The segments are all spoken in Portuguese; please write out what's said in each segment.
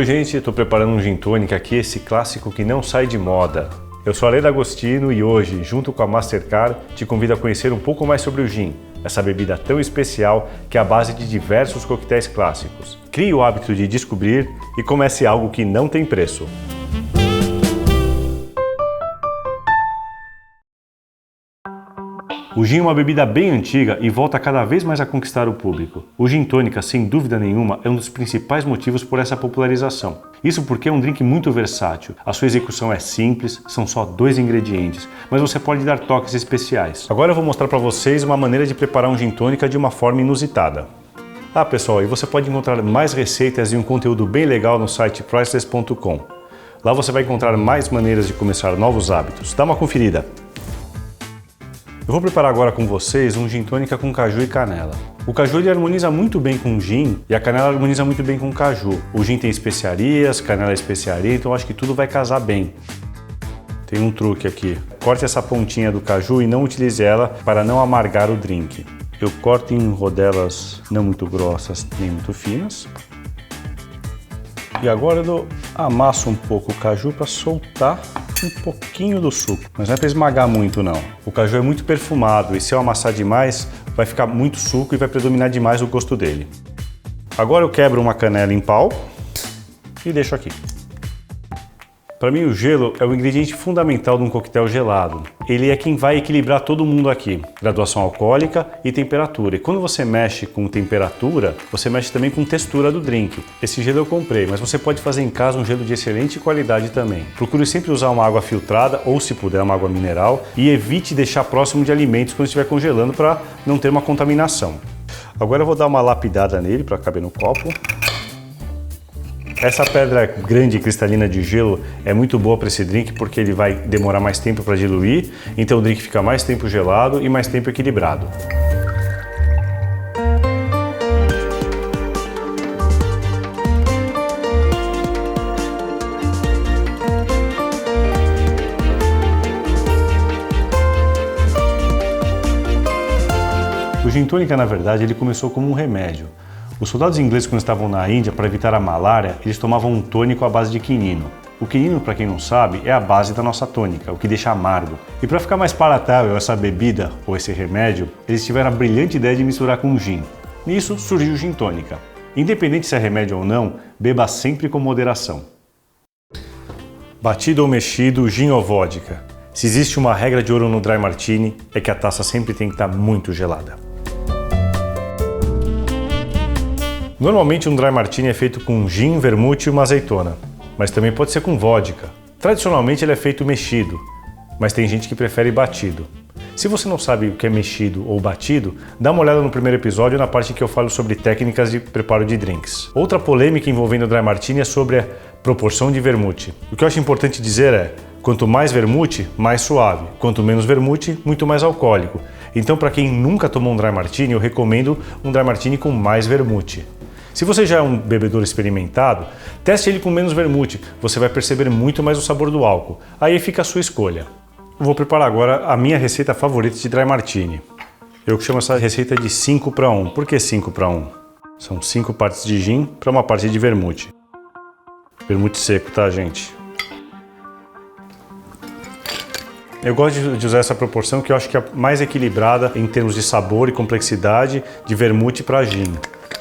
Oi gente, estou preparando um gin tônica aqui, esse clássico que não sai de moda. Eu sou Alê D'Agostino e hoje, junto com a Mastercard, te convido a conhecer um pouco mais sobre o gin, essa bebida tão especial que é a base de diversos coquetéis clássicos. Crie o hábito de descobrir e comece algo que não tem preço. O gin é uma bebida bem antiga e volta cada vez mais a conquistar o público. O gin tônica, sem dúvida nenhuma, é um dos principais motivos por essa popularização. Isso porque é um drink muito versátil. A sua execução é simples, são só 2 ingredientes, mas você pode dar toques especiais. Agora eu vou mostrar para vocês uma maneira de preparar um gin tônica de uma forma inusitada. Ah pessoal, e você pode encontrar mais receitas e um conteúdo bem legal no site priceless.com. Lá você vai encontrar mais maneiras de começar novos hábitos. Dá uma conferida! Eu vou preparar agora com vocês um gin tônica com caju e canela. O caju ele harmoniza muito bem com o gin e a canela harmoniza muito bem com o caju. O gin tem especiarias, canela é especiaria, então eu acho que tudo vai casar bem. Tem um truque aqui. Corte essa pontinha do caju e não utilize ela para não amargar o drink. Eu corto em rodelas não muito grossas nem muito finas. E agora eu amasso um pouco o caju para soltar um pouquinho do suco, mas não é para esmagar muito não. O caju é muito perfumado e se eu amassar demais, vai ficar muito suco e vai predominar demais o gosto dele. Agora eu quebro uma canela em pau e deixo aqui. Para mim o gelo é o ingrediente fundamental de um coquetel gelado. Ele é quem vai equilibrar todo mundo aqui. Graduação alcoólica e temperatura. E quando você mexe com temperatura, você mexe também com textura do drink. Esse gelo eu comprei, mas você pode fazer em casa um gelo de excelente qualidade também. Procure sempre usar uma água filtrada ou, se puder, uma água mineral e evite deixar próximo de alimentos quando estiver congelando para não ter uma contaminação. Agora eu vou dar uma lapidada nele para caber no copo. Essa pedra grande cristalina de gelo é muito boa para esse drink porque ele vai demorar mais tempo para diluir, então o drink fica mais tempo gelado e mais tempo equilibrado. O gin tônica, na verdade, ele começou como um remédio. Os soldados ingleses, quando estavam na Índia para evitar a malária, eles tomavam um tônico à base de quinino. O quinino, para quem não sabe, é a base da nossa tônica, o que deixa amargo. E para ficar mais palatável essa bebida ou esse remédio, eles tiveram a brilhante ideia de misturar com gin. Nisso surgiu o gin tônica. Independente se é remédio ou não, beba sempre com moderação. Batido ou mexido, gin ou vodka. Se existe uma regra de ouro no Dry Martini, é que a taça sempre tem que estar muito gelada. Normalmente um Dry Martini é feito com gin, vermute e uma azeitona, mas também pode ser com vodka. Tradicionalmente ele é feito mexido, mas tem gente que prefere batido. Se você não sabe o que é mexido ou batido, dá uma olhada no primeiro episódio na parte que eu falo sobre técnicas de preparo de drinks. Outra polêmica envolvendo o Dry Martini é sobre a proporção de vermute. O que eu acho importante dizer é, quanto mais vermute, mais suave. Quanto menos vermute, muito mais alcoólico. Então para quem nunca tomou um Dry Martini, eu recomendo um Dry Martini com mais vermute. Se você já é um bebedor experimentado, teste ele com menos vermute, você vai perceber muito mais o sabor do álcool. Aí fica a sua escolha. Eu vou preparar agora a minha receita favorita de Dry Martini. Eu chamo essa receita de 5 para 1. Por que 5 para 1? São 5 partes de gin para uma parte de vermute. Vermute seco, tá, gente? Eu gosto de usar essa proporção que eu acho que é mais equilibrada em termos de sabor e complexidade de vermute para gin.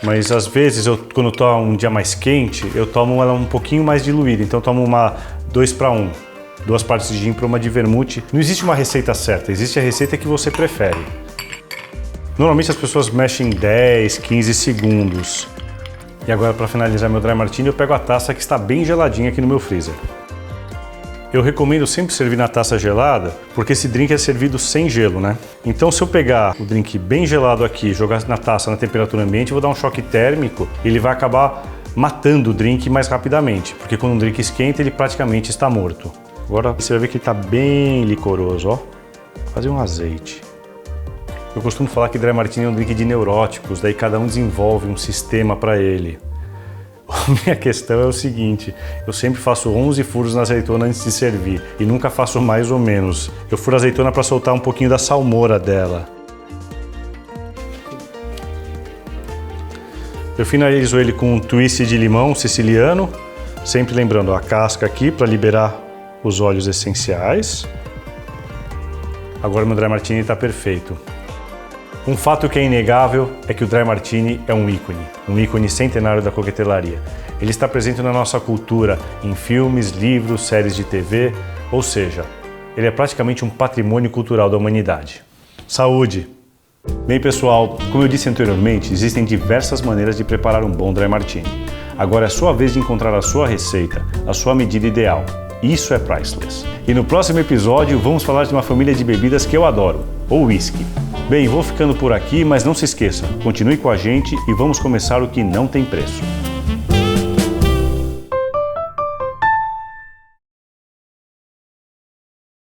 Mas às vezes, quando eu tomo um dia mais quente, eu tomo ela um pouquinho mais diluída. Então eu tomo uma 2 para 1. 2 partes de gin para uma de vermute. Não existe uma receita certa, existe a receita que você prefere. Normalmente as pessoas mexem 10, 15 segundos. E agora, para finalizar meu Dry Martini, eu pego a taça que está bem geladinha aqui no meu freezer. Eu recomendo sempre servir na taça gelada, porque esse drink é servido sem gelo, né? Então se eu pegar o drink bem gelado aqui e jogar na taça na temperatura ambiente, eu vou dar um choque térmico e ele vai acabar matando o drink mais rapidamente, porque quando um drink esquenta, ele praticamente está morto. Agora você vai ver que ele está bem licoroso, ó. Vou fazer um azeite. Eu costumo falar que Dry Martini é um drink de neuróticos, daí cada um desenvolve um sistema para ele. A minha questão é o seguinte, eu sempre faço 11 furos na azeitona antes de servir e nunca faço mais ou menos. Eu furo a azeitona para soltar um pouquinho da salmoura dela. Eu finalizo ele com um twist de limão siciliano, Sempre lembrando a casca aqui para liberar os óleos essenciais. Agora meu Dry Martini está perfeito. Um fato que é inegável é que o Dry Martini é um ícone centenário da coquetelaria. Ele está presente na nossa cultura, em filmes, livros, séries de TV, ou seja, ele é praticamente um patrimônio cultural da humanidade. Saúde! Bem pessoal, como eu disse anteriormente, existem diversas maneiras de preparar um bom Dry Martini. Agora é sua vez de encontrar a sua receita, a sua medida ideal. Isso é Priceless. E no próximo episódio vamos falar de uma família de bebidas que eu adoro, o whisky. Bem, vou ficando por aqui, mas não se esqueça, continue com a gente e vamos começar o que não tem preço.